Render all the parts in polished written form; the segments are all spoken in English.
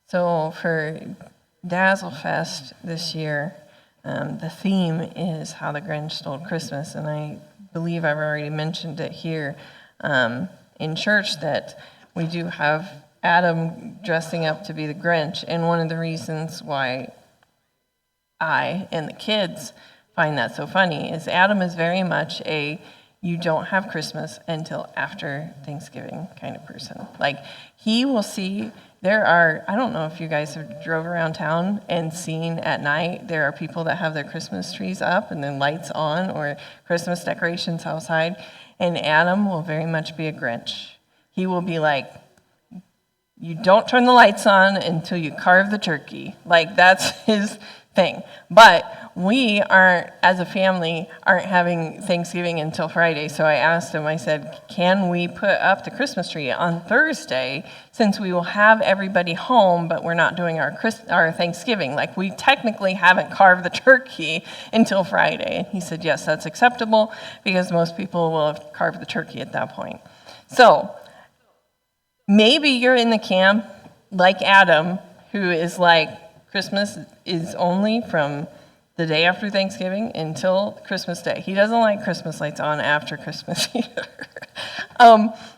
So for Dazzlefest this year, the theme is How the Grinch Stole Christmas, and I believe I've already mentioned it here in church that we do have Adam dressing up to be the Grinch, and one of the reasons why I and the kids find that so funny is Adam is very much a you don't have Christmas until after Thanksgiving kind of person. Like, he will see, I don't know if you guys have drove around town and seen at night, there are people that have their Christmas trees up and then lights on or Christmas decorations outside, and Adam will very much be a Grinch. He will be like, you don't turn the lights on until you carve the turkey. Like, that's his thing. But we aren't, as a family, aren't having Thanksgiving until Friday. So I asked him, I said, can we put up the Christmas tree on Thursday since we will have everybody home, but we're not doing our Thanksgiving? Like, we technically haven't carved the turkey until Friday. And he said, yes, that's acceptable because most people will have carved the turkey at that point. So maybe you're in the camp like Adam, who is like, Christmas is only from the day after Thanksgiving until Christmas Day. He doesn't like Christmas lights on after Christmas either.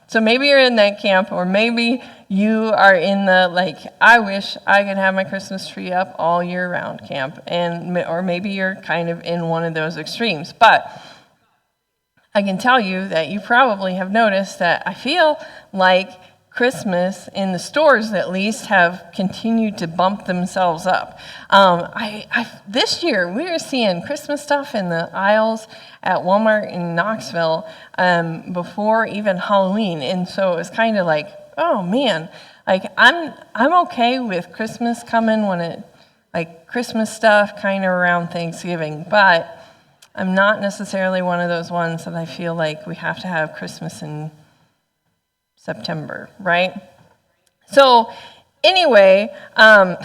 So maybe you're in that camp, or maybe you are in the, like, I wish I could have my Christmas tree up all year round camp, or maybe you're kind of in one of those extremes. But I can tell you that you probably have noticed that I feel like Christmas, in the stores at least, have continued to bump themselves up. This year, we were seeing Christmas stuff in the aisles at Walmart in Knoxville before even Halloween, and so it was kind of like, oh man, like I'm okay with Christmas coming when it, like Christmas stuff kind of around Thanksgiving, but I'm not necessarily one of those ones that I feel like we have to have Christmas in September, right? So anyway, the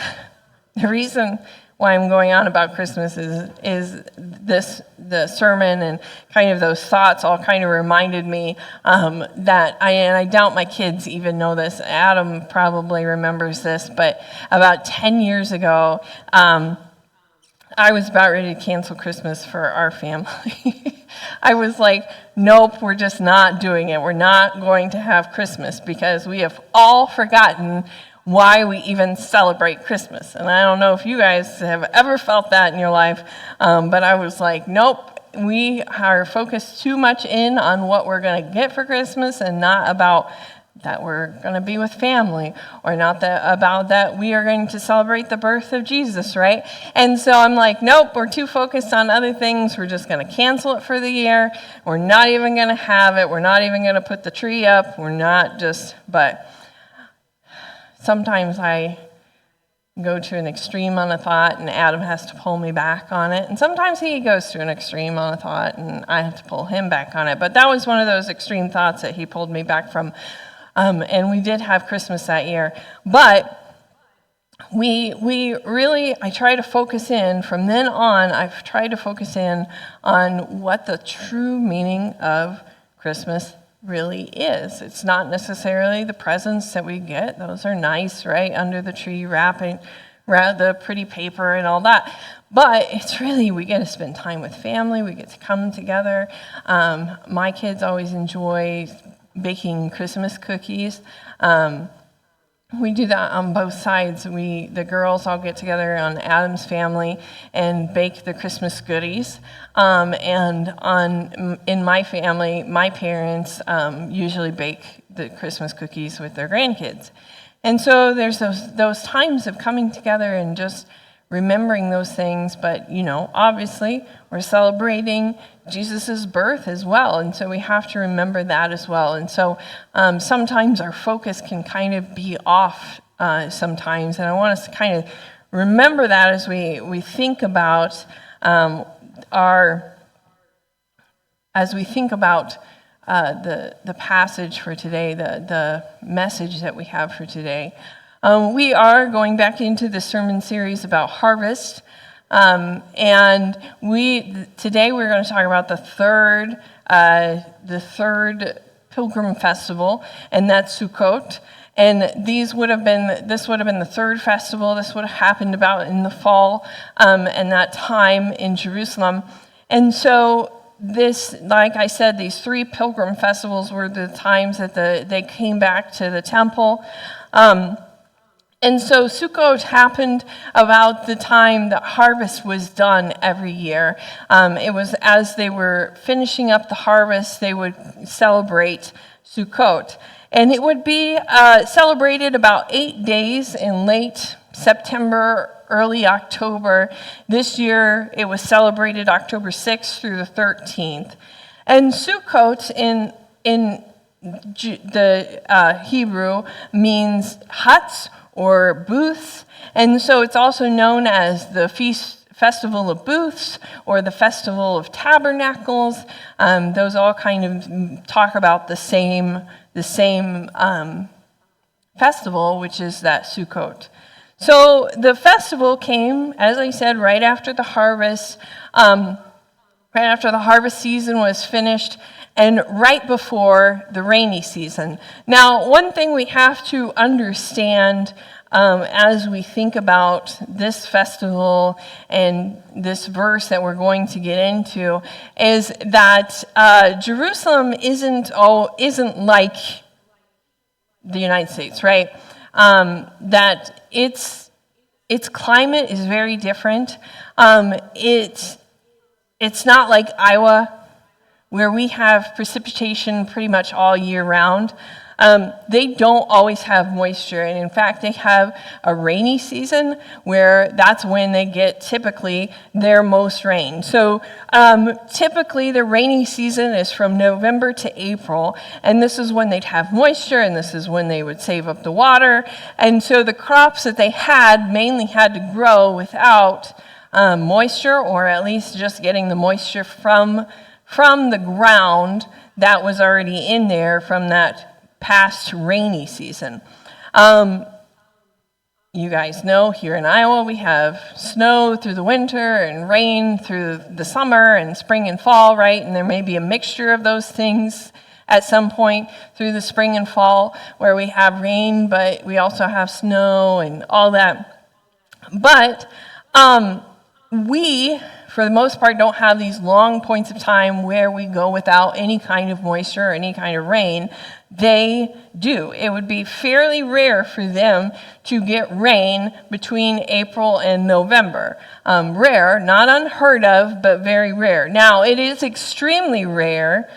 reason why I'm going on about Christmas is the sermon and kind of those thoughts all kind of reminded me that I doubt my kids even know this. Adam probably remembers this, but about 10 years ago, I was about ready to cancel Christmas for our family. I was like, nope, we're just not doing it. We're not going to have Christmas because we have all forgotten why we even celebrate Christmas. And I don't know if you guys have ever felt that in your life, but I was like, nope, we are focused too much in on what we're going to get for Christmas and not about that we're going to be with family, or not about that we are going to celebrate the birth of Jesus, right? And so I'm like, nope, we're too focused on other things. We're just going to cancel it for the year. We're not even going to have it. We're not even going to put the tree up. But sometimes I go to an extreme on a thought, and Adam has to pull me back on it. And sometimes he goes to an extreme on a thought, and I have to pull him back on it. But that was one of those extreme thoughts that he pulled me back from. And we did have Christmas that year. But I try to focus in, from then on, I've tried to focus in on what the true meaning of Christmas really is. It's not necessarily the presents that we get. Those are nice, right, under the tree, wrapping the pretty paper and all that. But it's really, we get to spend time with family. We get to come together. My kids always enjoy baking Christmas cookies. We do that on both sides. The girls all get together on Adam's family and bake the Christmas goodies. And in my family, my parents usually bake the Christmas cookies with their grandkids. And so there's those times of coming together and just remembering those things, but, obviously we're celebrating Jesus' birth as well, and so we have to remember that as well. And so sometimes our focus can kind of be off sometimes, and I want us to kind of remember that as we think about the passage for today, the message that we have for today. We are going back into the sermon series about harvest, and today we're going to talk about the third Pilgrim Festival, and that's Sukkot. And this would have been the third festival. This would have happened about in the fall, and that time in Jerusalem. And so this, like I said, these 3 pilgrim festivals were the times that they came back to the temple. And so Sukkot happened about the time that harvest was done every year. It was as they were finishing up the harvest, they would celebrate Sukkot. And it would be celebrated about 8 days in late September, early October. This year, it was celebrated October 6th through the 13th. And Sukkot in the Hebrew means huts or booths, and so it's also known as the Festival of Booths or the Festival of Tabernacles. Those all kind of talk about the same festival, which is that Sukkot. So the festival came, as I said, right after the harvest season was finished, and right before the rainy season. Now, one thing we have to understand as we think about this festival and this verse that we're going to get into is that Jerusalem isn't like the United States, right? That its climate is very different. It's not like Iowa, where we have precipitation pretty much all year round. They don't always have moisture, and in fact, they have a rainy season where that's when they get typically their most rain. So typically, the rainy season is from November to April, and this is when they'd have moisture, and this is when they would save up the water. And so the crops that they had mainly had to grow without moisture, or at least just getting the moisture from the ground that was already in there from that past rainy season. You guys know here in Iowa we have snow through the winter and rain through the summer and spring and fall, right? And there may be a mixture of those things at some point through the spring and fall where we have rain, but we also have snow and all that. But we, for the most part, don't have these long points of time where we go without any kind of moisture or any kind of rain. They do. It would be fairly rare for them to get rain between April and November. Rare, not unheard of, but very rare. Now, it is extremely rare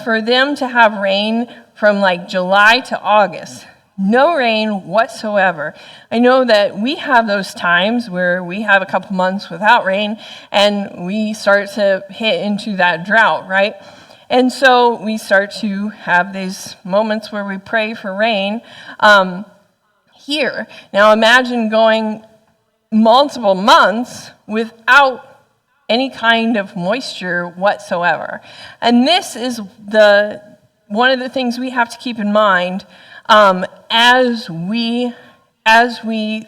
for them to have rain from like July to August. No rain whatsoever. I know that we have those times where we have a couple months without rain and we start to hit into that drought, right? And so we start to have these moments where we pray for rain here. Now imagine going multiple months without any kind of moisture whatsoever. And this is one of the things we have to keep in mind as we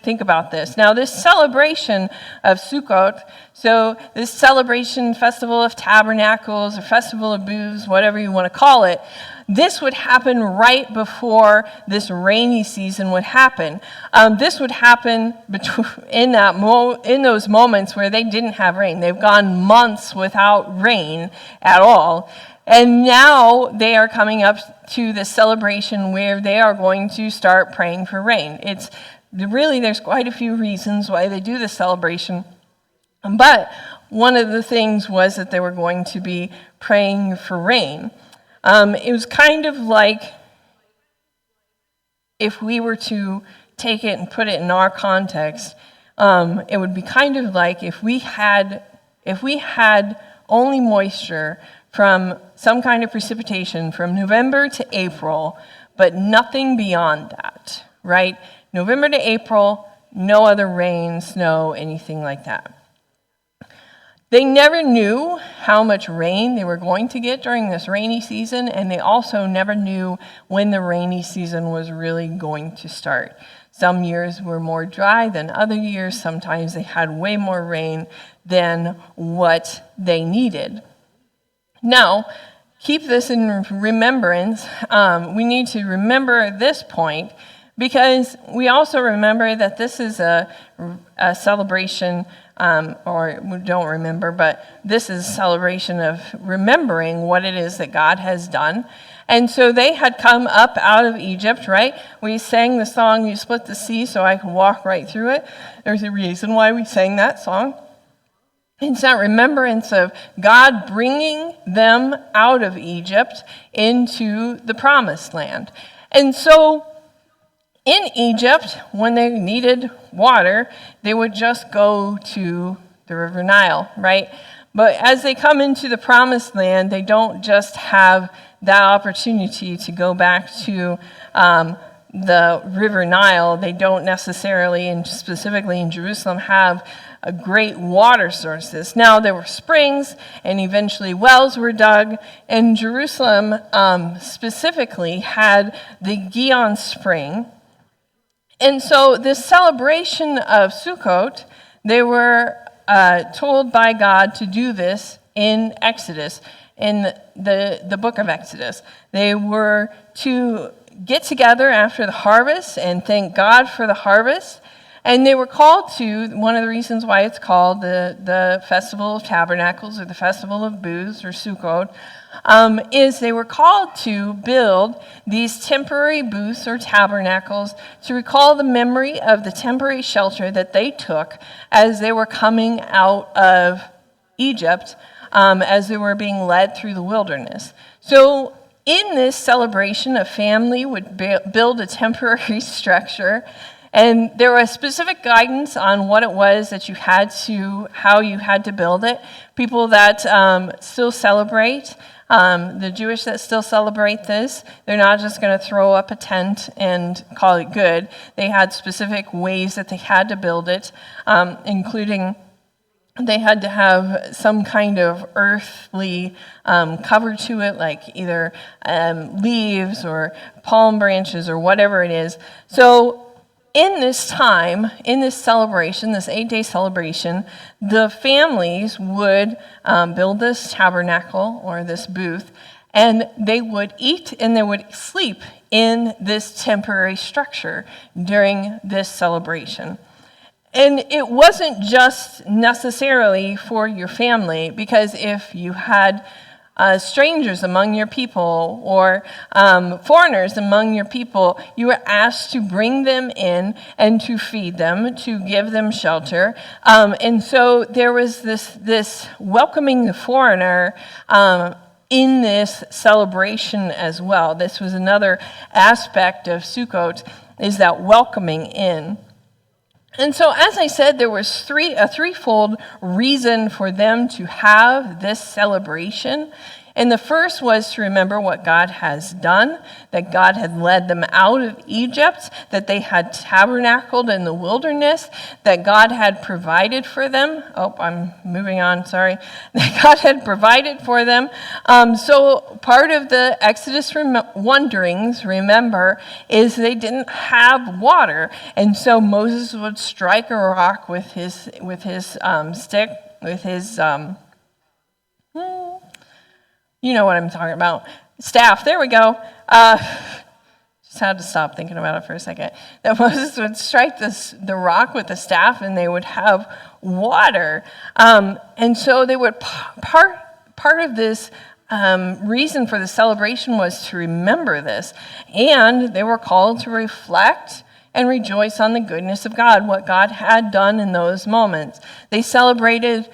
think about this. Now, this celebration of Sukkot, so this celebration, Festival of Tabernacles, or Festival of Booths, whatever you want to call it, this would happen right before this rainy season would happen. This would happen in those moments where they didn't have rain. They've gone months without rain at all. And now they are coming up to this celebration where they are going to start praying for rain. There's quite a few reasons why they do this celebration. But one of the things was that they were going to be praying for rain. It was kind of like, if we were to take it and put it in our context, it would be kind of like if we had only moisture from some kind of precipitation from November to April, but nothing beyond that, right? November to April, no other rain, snow, anything like that. They never knew how much rain they were going to get during this rainy season, and they also never knew when the rainy season was really going to start. Some years were more dry than other years. Sometimes they had way more rain than what they needed. Now, keep this in remembrance. We need to remember this point because we also remember that this is a celebration, or we don't remember, but this is a celebration of remembering what it is that God has done. And so they had come up out of Egypt, right? We sang the song, "You Split the Sea so I Can Walk Right Through It." There's a reason why we sang that song. It's that remembrance of God bringing them out of Egypt into the promised land. And so in Egypt, when they needed water, they would just go to the River Nile, right? But as they come into the promised land, they don't just have that opportunity to go back to the River Nile. They don't necessarily, and specifically in Jerusalem, have a great water sources. Now, there were springs, and eventually wells were dug, and Jerusalem specifically had the Gihon spring. And so this celebration of Sukkot, they were told by God to do this in Exodus, in the book of Exodus. They were to get together after the harvest and thank God for the harvest. And they were called to, one of the reasons why it's called the Festival of Tabernacles or the Festival of Booths or Sukkot, is they were called to build these temporary booths or tabernacles to recall the memory of the temporary shelter that they took as they were coming out of Egypt, as they were being led through the wilderness. So in this celebration, a family would build a temporary structure. And there was specific guidance on what it was that you had to, how you had to build it. People that still celebrate, the Jewish that still celebrate this, they're not just going to throw up a tent and call it good. They had specific ways that they had to build it, including they had to have some kind of earthly cover to it, like either leaves or palm branches or whatever it is. So in this time, in this celebration, this 8-day celebration, the families would build this tabernacle or this booth, and they would eat and they would sleep in this temporary structure during this celebration. And it wasn't just necessarily for your family, because if you had strangers among your people or foreigners among your people, you were asked to bring them in and to feed them, to give them shelter. And so there was this welcoming the foreigner in this celebration as well. This was another aspect of Sukkot, is that welcoming in. And so, as I said, there was a threefold reason for them to have this celebration. And the first was to remember what God has done, that God had led them out of Egypt, that they had tabernacled in the wilderness, that God had provided for them. Oh, I'm moving on, sorry. That God had provided for them. So part of the Exodus wanderings, remember, is they didn't have water. And so Moses would strike a rock with his stick, with his... you know what I'm talking about. Staff, there we go. Just had to stop thinking about it for a second. That Moses would strike the rock with the staff and they would have water. And so they would, part of this reason for the celebration was to remember this. And they were called to reflect and rejoice on the goodness of God, what God had done in those moments. They celebrated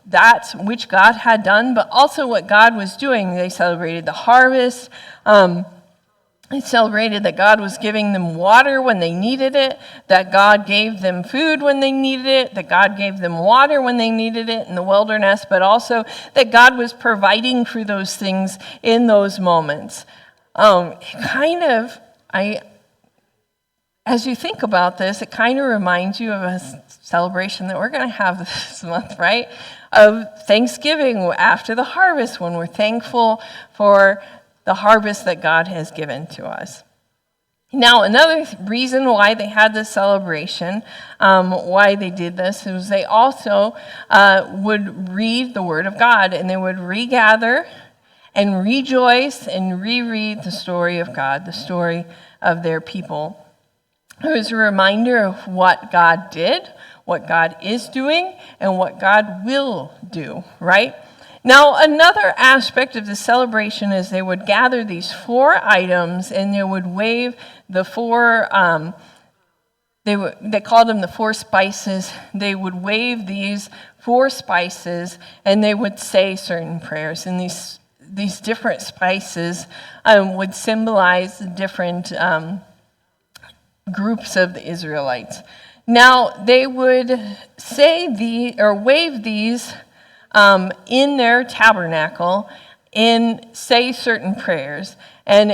that which God had done, but also what God was doing. They celebrated the harvest. They celebrated that God was giving them water when they needed it, that God gave them food when they needed it, that God gave them water when they needed it in the wilderness, but also that God was providing for those things in those moments. As you think about this, it kind of reminds you of a celebration that we're going to have this month, right? Of Thanksgiving after the harvest, when we're thankful for the harvest that God has given to us. Now, another reason why they had this celebration, why they did this, is they also would read the Word of God, and they would regather and rejoice and reread the story of God, the story of their people. It was a reminder of what God did, what God is doing, and what God will do, right? Now, another aspect of the celebration is they would gather these 4 items and they would wave the 4, they called them the 4 spices. They would wave these 4 spices and they would say certain prayers. And these different spices would symbolize the different groups of the Israelites. Now, they would wave these in their tabernacle and say certain prayers. And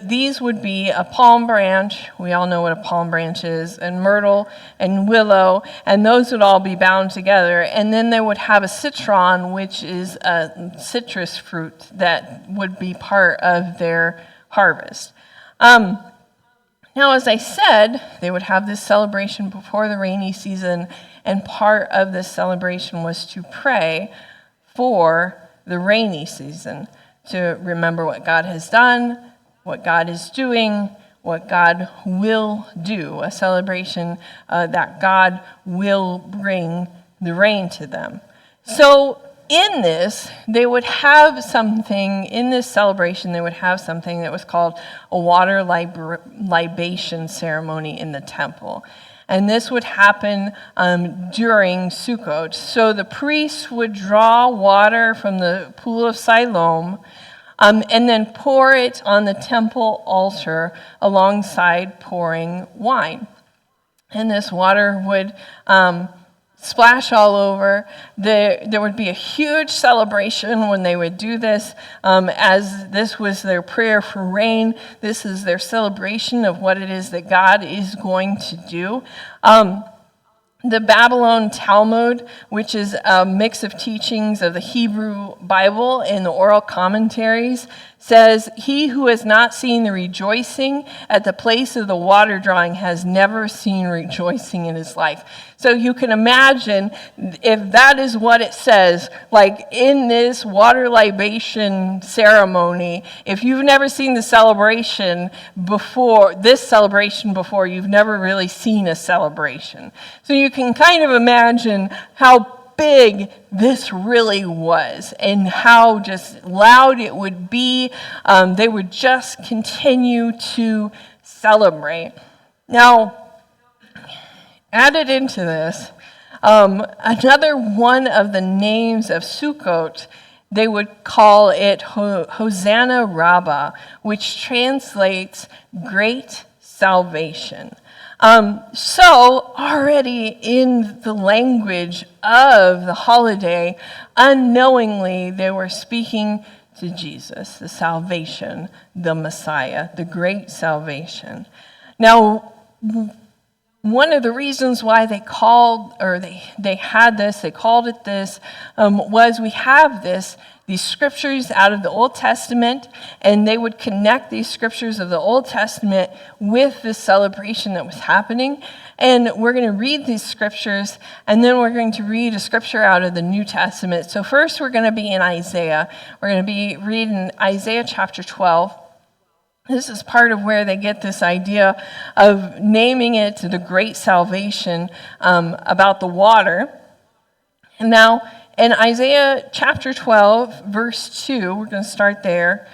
these would be a palm branch. We all know what a palm branch is, and myrtle and willow, and those would all be bound together. And then they would have a citron, which is a citrus fruit that would be part of their harvest. Now, as I said, they would have this celebration before the rainy season, and part of this celebration was to pray for the rainy season, to remember what God has done, what God is doing, what God will do, a celebration that God will bring the rain to them. So in this, they would have something, in this celebration, they would have something that was called a water libation ceremony in the temple. And this would happen during Sukkot. So the priests would draw water from the pool of Siloam and then pour it on the temple altar alongside pouring wine. And this water would splash all over. There would be a huge celebration when they would do this, as this was their prayer for rain. This is their celebration of what it is that God is going to do. The Babylon Talmud, which is a mix of teachings of the Hebrew Bible and the oral commentaries, says, "He who has not seen the rejoicing at the place of the water drawing has never seen rejoicing in his life." So you can imagine if that is what it says, like in this water libation ceremony, if you've never seen the celebration before, you've never really seen a celebration. So you can kind of imagine how big this really was and how just loud it would be. They would just continue to celebrate. Now, added into this, another one of the names of Sukkot, they would call it Hosanna Rabbah, which translates great salvation. So already in the language of the holiday, unknowingly they were speaking to Jesus, the salvation, the Messiah, the great salvation. Now, one of the reasons why they called it this, was we have these scriptures out of the Old Testament, and they would connect these scriptures of the Old Testament with the celebration that was happening. And we're going to read these scriptures, and then we're going to read a scripture out of the New Testament. So first we're going to be in Isaiah. We're going to be reading Isaiah chapter 12. This is part of where they get this idea of naming it the great salvation, about the water. And now, in Isaiah chapter 12, verse 2, we're going to start there.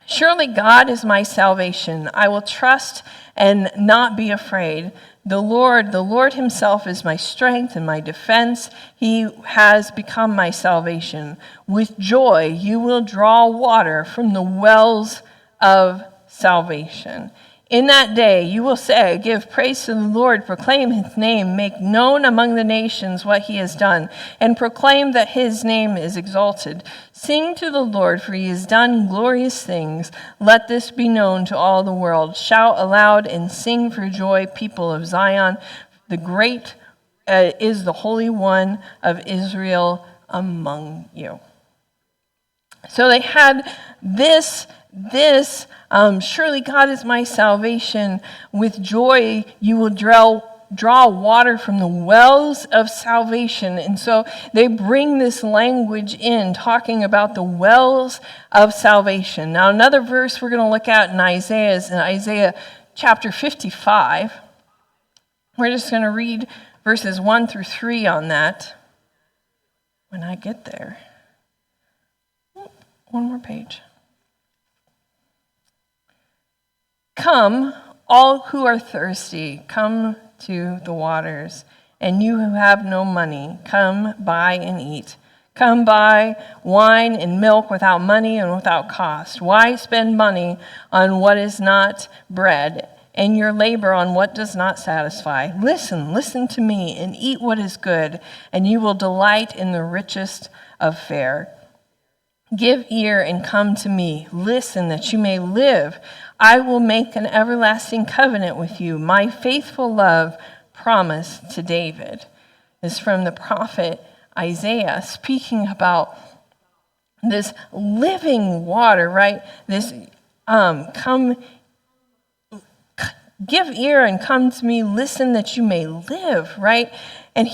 "Surely God is my salvation. I will trust and not be afraid. The Lord himself is my strength and my defense. He has become my salvation. With joy you will draw water from the wells of salvation. In that day you will say, 'Give praise to the Lord, proclaim his name, make known among the nations what he has done, and proclaim that his name is exalted. Sing to the Lord, for he has done glorious things. Let this be known to all the world. Shout aloud and sing for joy, people of Zion. The great is the Holy One of Israel among you.'" So they had this, surely God is my salvation. With joy you will draw draw water from the wells of salvation. And so they bring this language in, talking about the wells of salvation. Now, another verse we're going to look at in Isaiah is in Isaiah chapter 55. We're just going to read verses 1 through 3 on that when I get there. One more page. Come, all who are thirsty, come to the waters. And you who have no money, come buy and eat. Come buy wine and milk without money and without cost. Why spend money on what is not bread, and your labor on what does not satisfy? Listen to me, and eat what is good, and you will delight in the richest of fare. Give ear and come to me. Listen that you may live. I will make an everlasting covenant with you. My faithful love promised to David. This is from the prophet Isaiah, speaking about this living water, right? This give ear and come to me. Listen that you may live, right? And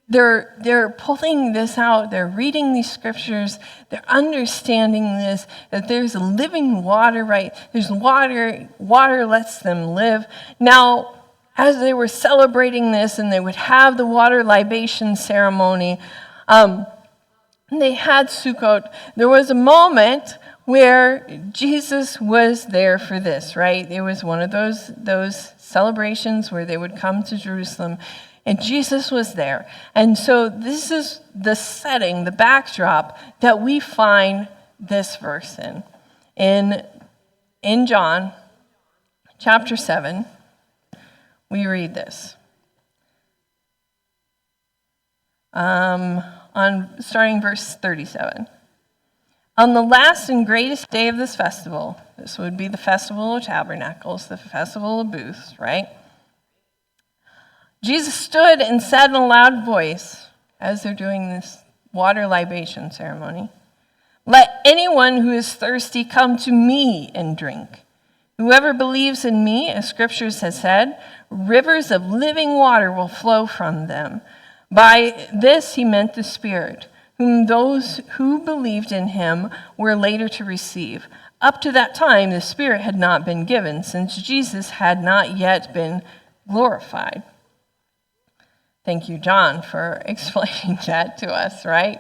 they're pulling this out. They're reading these scriptures. They're understanding this, that there's living water, right? There's water. Water lets them live. Now, as they were celebrating this and they would have the water libation ceremony, they had Sukkot. There was a moment where Jesus was there for this, right? It was one of those celebrations where they would come to Jerusalem. And Jesus was there. And so this is the setting, the backdrop that we find this verse in. In John chapter 7, we read this. Starting verse 37. On the last and greatest day of this festival, this would be the festival of Tabernacles, the festival of booths, right? Jesus stood and said in a loud voice, as they're doing this water libation ceremony, "Let anyone who is thirsty come to me and drink. Whoever believes in me, as scriptures has said, rivers of living water will flow from them." By this he meant the Spirit, whom those who believed in him were later to receive. Up to that time, the Spirit had not been given, since Jesus had not yet been glorified. Thank you, John, for explaining that to us, right?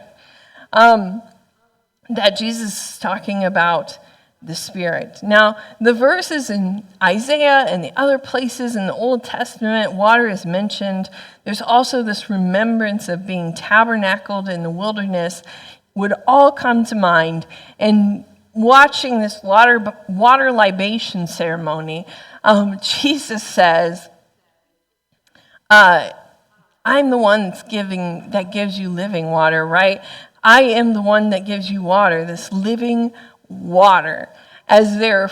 That Jesus is talking about the Spirit. Now, the verses in Isaiah and the other places in the Old Testament, water is mentioned. There's also this remembrance of being tabernacled in the wilderness would all come to mind. And watching this water libation ceremony, Jesus says, I'm the one that gives you living water, right? I am the one that gives you water, this living water. As they're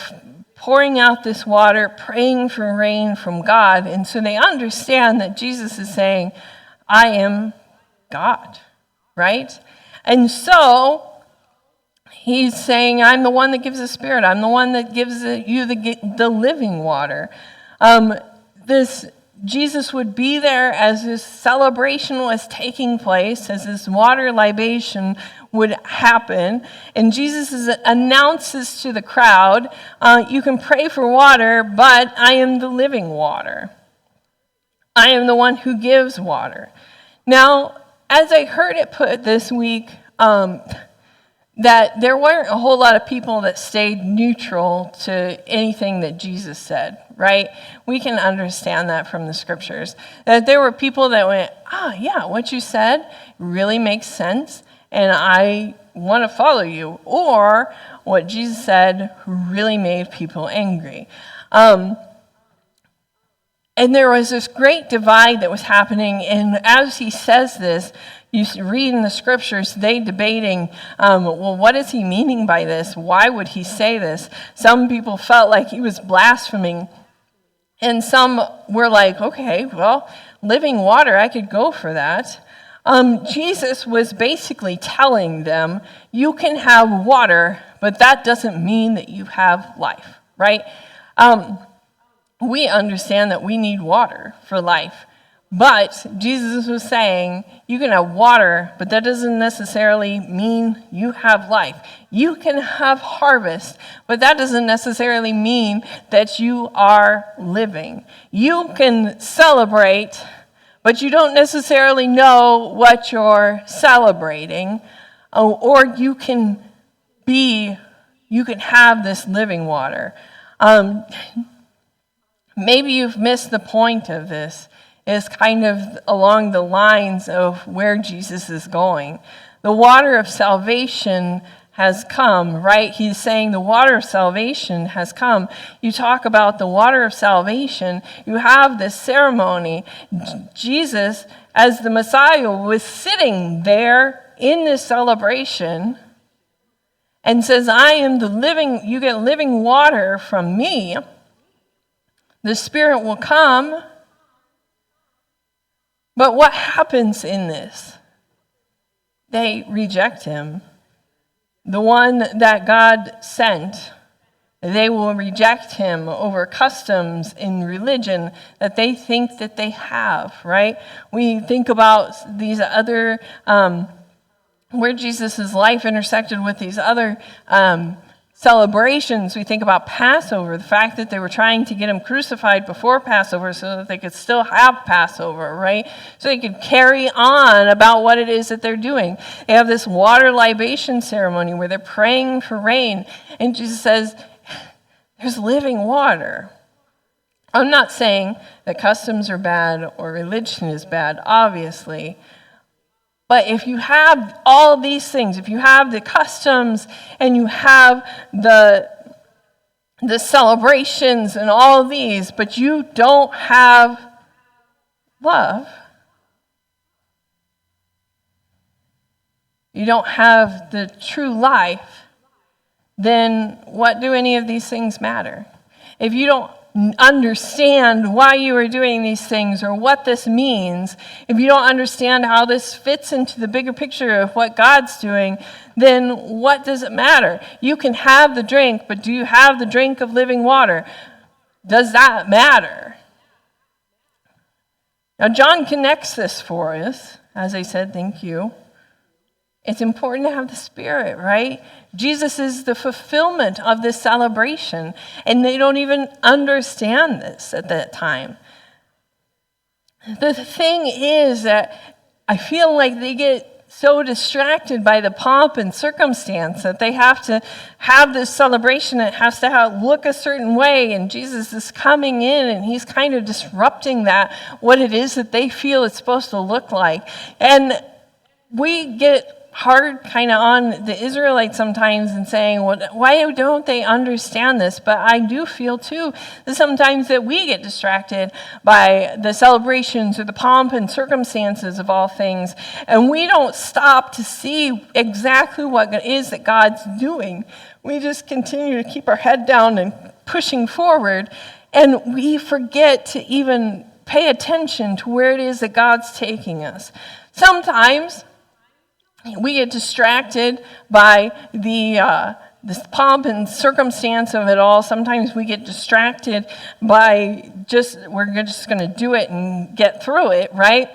pouring out this water, praying for rain from God. And so they understand that Jesus is saying, I am God, right? And so he's saying, I'm the one that gives the Spirit. I'm the one that gives you the living water. Jesus would be there as this celebration was taking place, as this water libation would happen. And Jesus announces to the crowd, you can pray for water, but I am the living water. I am the one who gives water. Now, as I heard it put this week, that there weren't a whole lot of people that stayed neutral to anything that Jesus said, right? We can understand that from the scriptures. That there were people that went, yeah, what you said really makes sense, and I want to follow you. Or what Jesus said really made people angry. And there was this great divide that was happening, and as he says this, you read in the scriptures, they debating, well, what is he meaning by this? Why would he say this? Some people felt like he was blaspheming, and some were like, okay, well, living water, I could go for that. Jesus was basically telling them, you can have water, but that doesn't mean that you have life, right? we understand that we need water for life. But Jesus was saying, you can have water, but that doesn't necessarily mean you have life. You can have harvest, but that doesn't necessarily mean that you are living. You can celebrate, but you don't necessarily know what you're celebrating. Or you can have this living water. Maybe you've missed the point of this. Is kind of along the lines of where Jesus is going. The water of salvation has come, right? He's saying the water of salvation has come. You talk about the water of salvation, you have this ceremony. Jesus, as the Messiah, was sitting there in this celebration and says, I am the living, you get living water from me. The Spirit will come. But what happens in this? They reject him. The one that God sent, they will reject him over customs in religion that they think that they have, right? We think about these other, where Jesus' life intersected with these other celebrations. We think about Passover, the fact that they were trying to get him crucified before Passover so that they could still have Passover, right? So they could carry on about what it is that they're doing. They have this water libation ceremony where they're praying for rain, and Jesus says, there's living water. I'm not saying that customs are bad or religion is bad, obviously. But if you have all these things, if you have the customs and you have the celebrations and all of these, but you don't have love, you don't have the true life, then what do any of these things matter? If you don't understand why you are doing these things or what this means, if you don't understand how this fits into the bigger picture of what God's doing, then what does it matter? You can have the drink, but do you have the drink of living water? Does that matter? Now, John connects this for us. As I said, thank you. It's important to have the Spirit, right? Jesus is the fulfillment of this celebration, and they don't even understand this at that time. The thing is that I feel like they get so distracted by the pomp and circumstance that they have to have this celebration. It has to look a certain way, and Jesus is coming in, and he's kind of disrupting that, what it is that they feel it's supposed to look like. And we get hard kind of on the Israelites sometimes and saying, well, why don't they understand this? But I do feel too that sometimes that we get distracted by the celebrations or the pomp and circumstances of all things, and we don't stop to see exactly what it is that God's doing. We just continue to keep our head down and pushing forward, and we forget to even pay attention to where it is that God's taking us. Sometimes we get distracted by this pomp and circumstance of it all. Sometimes we get distracted by we're just going to do it and get through it, right?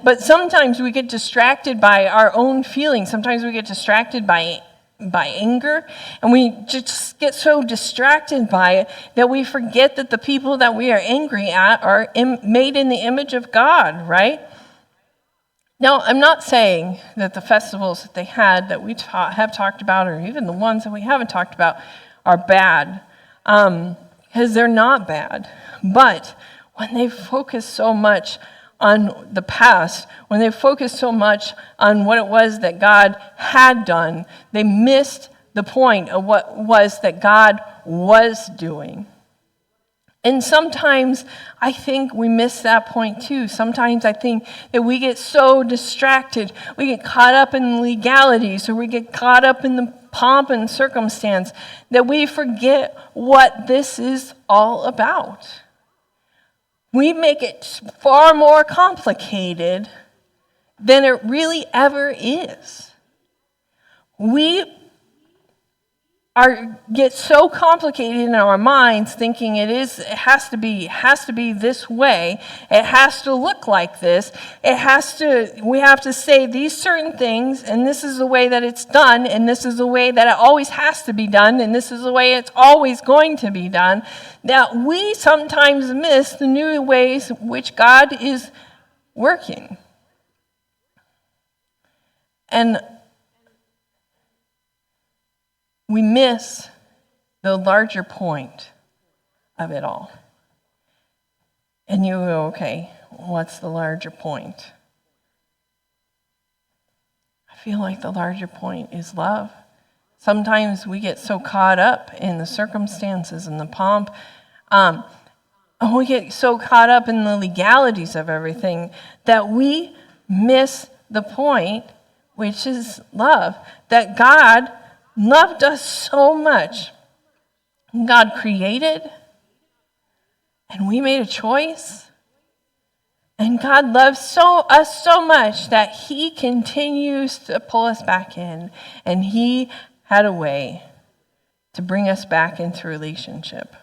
But sometimes we get distracted by our own feelings. Sometimes we get distracted by anger, and we just get so distracted by it that we forget that the people that we are angry at are made in the image of God, right? Now, I'm not saying that the festivals that they had that we have talked about, or even the ones that we haven't talked about, are bad, because they're not bad. But when they focus so much on the past, when they focus so much on what it was that God had done, they missed the point of what it was that God was doing. And sometimes I think we miss that point too. Sometimes I think that we get so distracted, we get caught up in legalities, or we get caught up in the pomp and circumstance, that we forget what this is all about. We make it far more complicated than it really ever is. We get so complicated in our minds, thinking it has to be this way. It has to look like this. We have to say these certain things, and this is the way that it's done, and this is the way that it always has to be done, and this is the way it's always going to be done. That we sometimes miss the new ways which God is working. And we miss the larger point of it all. And you go, okay, what's the larger point? I feel like the larger point is love. Sometimes we get so caught up in the circumstances and the pomp, and we get so caught up in the legalities of everything that we miss the point, which is love. That God loved us so much. God created, and we made a choice. And God loves us so much that He continues to pull us back in. And He had a way to bring us back into relationship.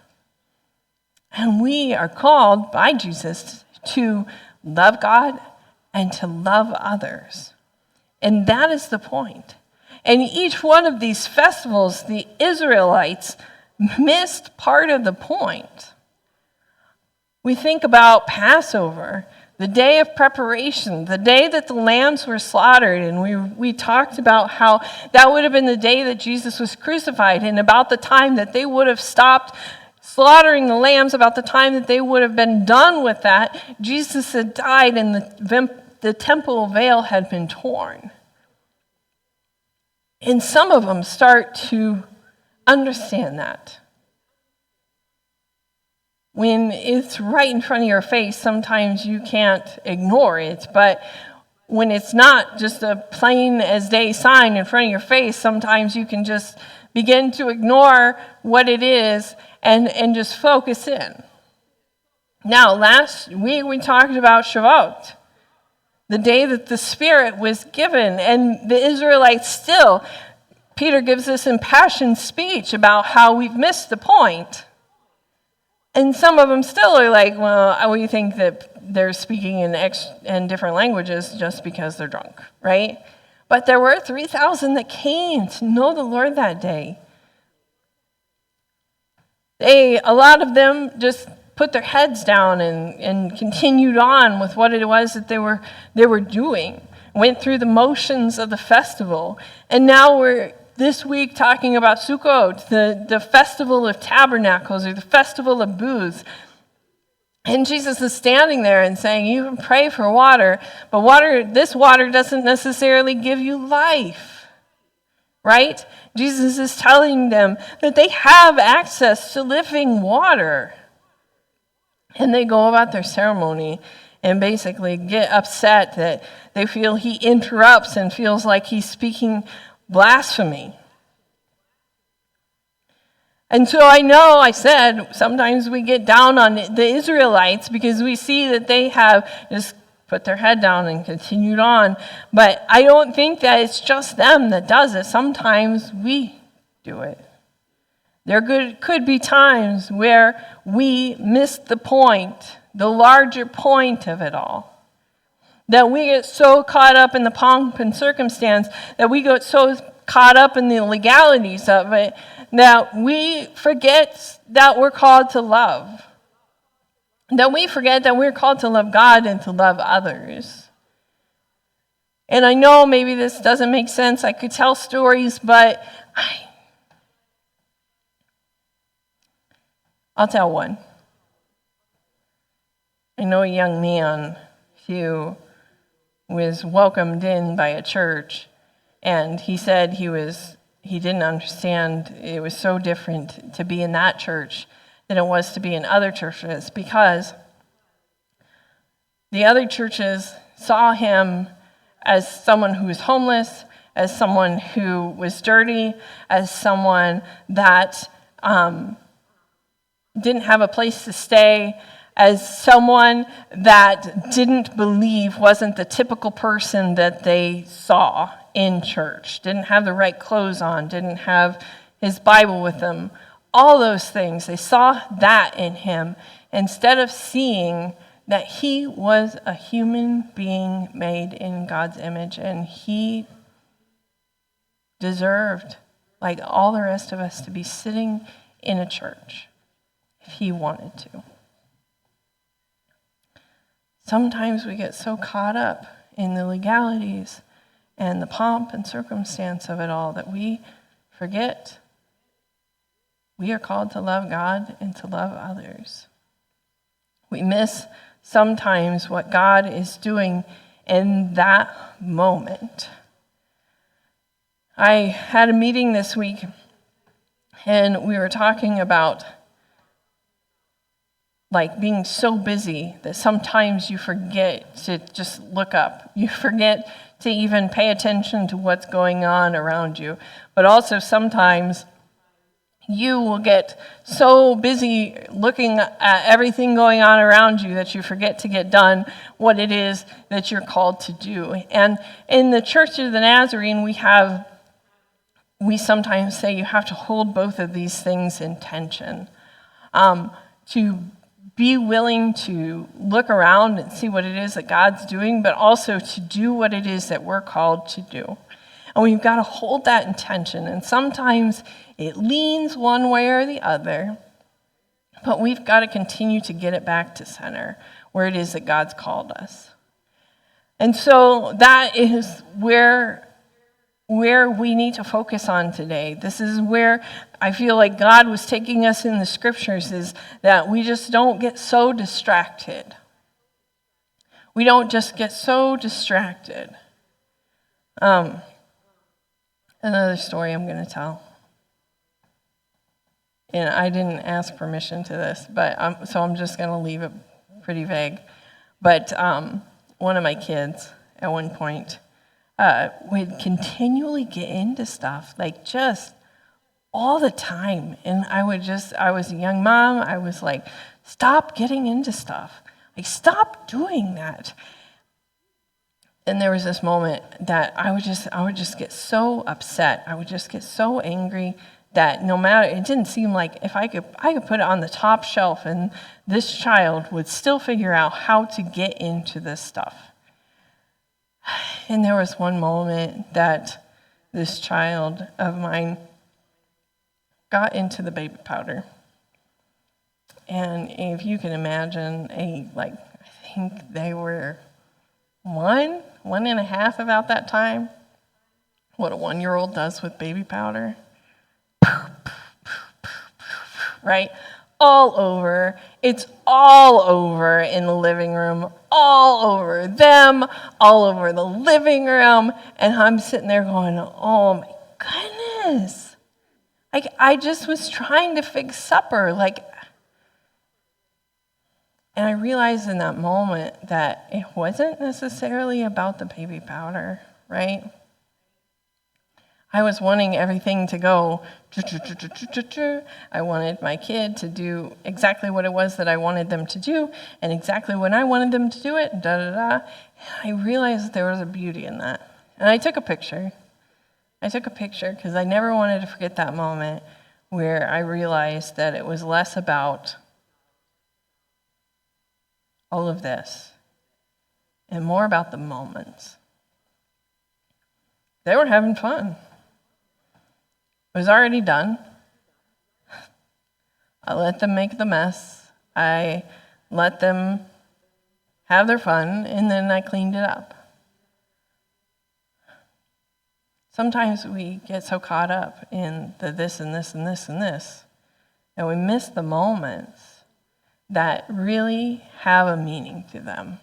And we are called by Jesus to love God and to love others. And that is the point. And each one of these festivals, the Israelites missed part of the point. We think about Passover, the day of preparation, the day that the lambs were slaughtered, and we talked about how that would have been the day that Jesus was crucified, and about the time that they would have stopped slaughtering the lambs, about the time that they would have been done with that, Jesus had died and the temple veil had been torn. And some of them start to understand that. When it's right in front of your face, sometimes you can't ignore it. But when it's not just a plain as day sign in front of your face, sometimes you can just begin to ignore what it is and just focus in. Now, last week we talked about Shavuot, the day that the Spirit was given, and the Israelites still, Peter gives this impassioned speech about how we've missed the point. And some of them still are like, well, we think that they're speaking in different languages just because they're drunk, right? But there were 3,000 that came to know the Lord that day. A lot of them just put their heads down and continued on with what it was that they were doing, went through the motions of the festival. And now we're this week talking about Sukkot, the festival of tabernacles, or the festival of booths. And Jesus is standing there and saying, you can pray for water, but this water doesn't necessarily give you life, right? Jesus is telling them that they have access to living water. And they go about their ceremony and basically get upset that they feel he interrupts and feels like he's speaking blasphemy. And so I know I said sometimes we get down on the Israelites because we see that they have just put their head down and continued on. But I don't think that it's just them that does it. Sometimes we do it. There could be times where we miss the point, the larger point of it all. That we get so caught up in the pomp and circumstance, that we get so caught up in the legalities of it, that we forget that we're called to love. That we forget that we're called to love God and to love others. And I know maybe this doesn't make sense. I could tell stories, but I'll tell one. I know a young man who was welcomed in by a church, and he said he didn't understand it was so different to be in that church than it was to be in other churches, because the other churches saw him as someone who was homeless, as someone who was dirty, as someone that didn't have a place to stay, as someone that didn't believe, wasn't the typical person that they saw in church, didn't have the right clothes on, didn't have his Bible with them, all those things. They saw that in him instead of seeing that he was a human being made in God's image, and he deserved, like all the rest of us, to be sitting in a church if he wanted to. Sometimes we get so caught up in the legalities and the pomp and circumstance of it all that we forget we are called to love God and to love others. We miss sometimes what God is doing in that moment. I had a meeting this week, and we were talking about like being so busy that sometimes you forget to just look up. You forget to even pay attention to what's going on around you. But also sometimes you will get so busy looking at everything going on around you that you forget to get done what it is that you're called to do. And in the Church of the Nazarene, we sometimes say you have to hold both of these things in tension. To be willing to look around and see what it is that God's doing, but also to do what it is that we're called to do. And we've got to hold that in tension. And sometimes it leans one way or the other, but we've got to continue to get it back to center, where it is that God's called us. And so that is where we need to focus on today. This is where I feel like God was taking us in the scriptures, is that we just don't get so distracted. We don't just get so distracted. Another story I'm going to tell. And I didn't ask permission to this, but so I'm just going to leave it pretty vague. But one of my kids at one point would continually get into stuff, like just all the time. And I was a young mom. I was like, stop getting into stuff. Like, stop doing that. And there was this moment that I would just get so upset. I would just get so angry that no matter, it didn't seem like if I could put it on the top shelf and this child would still figure out how to get into this stuff. And there was one moment that this child of mine got into the baby powder. And if you can imagine, I think they were one and a half about that time, what a 1-year-old does with baby powder. Right? All over. It's all over in the living room, all over them, all over the living room. And I'm sitting there going, oh my goodness. Like, I just was trying to fix supper. And I realized in that moment that it wasn't necessarily about the baby powder, right? I was wanting everything to go. I wanted my kid to do exactly what it was that I wanted them to do, and exactly when I wanted them to do it, And I realized there was a beauty in that. And I took a picture. Because I never wanted to forget that moment where I realized that it was less about all of this and more about the moments. They were having fun. It was already done. I let them make the mess. I let them have their fun, and then I cleaned it up. Sometimes we get so caught up in the this and this and this and this, and we miss the moments that really have a meaning to them.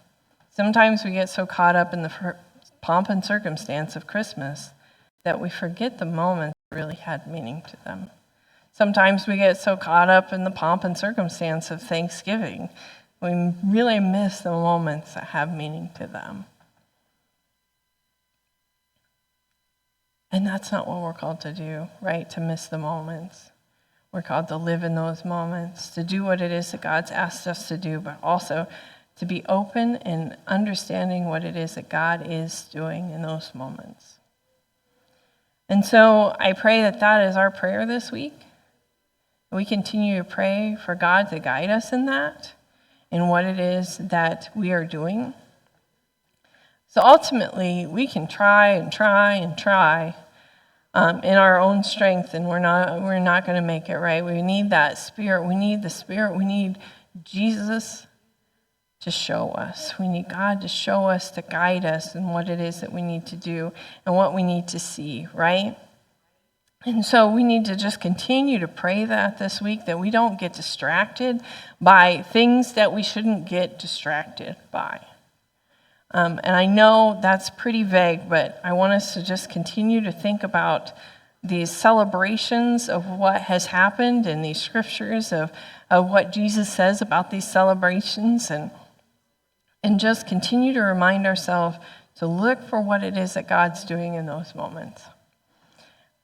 Sometimes we get so caught up in the pomp and circumstance of Christmas that we forget the moments that really had meaning to them. Sometimes we get so caught up in the pomp and circumstance of Thanksgiving, we really miss the moments that have meaning to them. And that's not what we're called to do, right? To miss the moments. We're called to live in those moments, to do what it is that God's asked us to do, but also to be open and understanding what it is that God is doing in those moments. And so I pray that that is our prayer this week. We continue to pray for God to guide us in that, in what it is that we are doing. So ultimately, we can try and try and try in our own strength, and we're not going to make it, right? We need that Spirit. We need the Spirit. We need Jesus to show us. We need God to show us, to guide us in what it is that we need to do and what we need to see, right? And so we need to just continue to pray that this week, that we don't get distracted by things that we shouldn't get distracted by. And I know that's pretty vague, but I want us to just continue to think about these celebrations of what has happened in these scriptures, of what Jesus says about these celebrations, and just continue to remind ourselves to look for what it is that God's doing in those moments.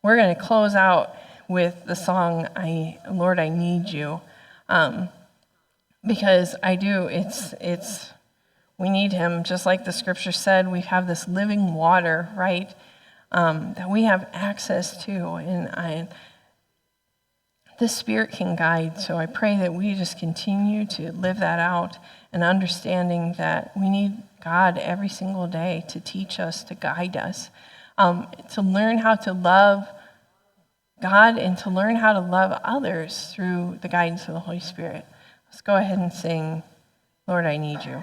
We're going to close out with the song, Lord, I Need You, because I do, we need him, just like the scripture said. We have this living water, right, that we have access to, and the Spirit can guide. So I pray that we just continue to live that out, and understanding that we need God every single day to teach us, to guide us, to learn how to love God and to learn how to love others through the guidance of the Holy Spirit. Let's go ahead and sing, Lord, I Need You.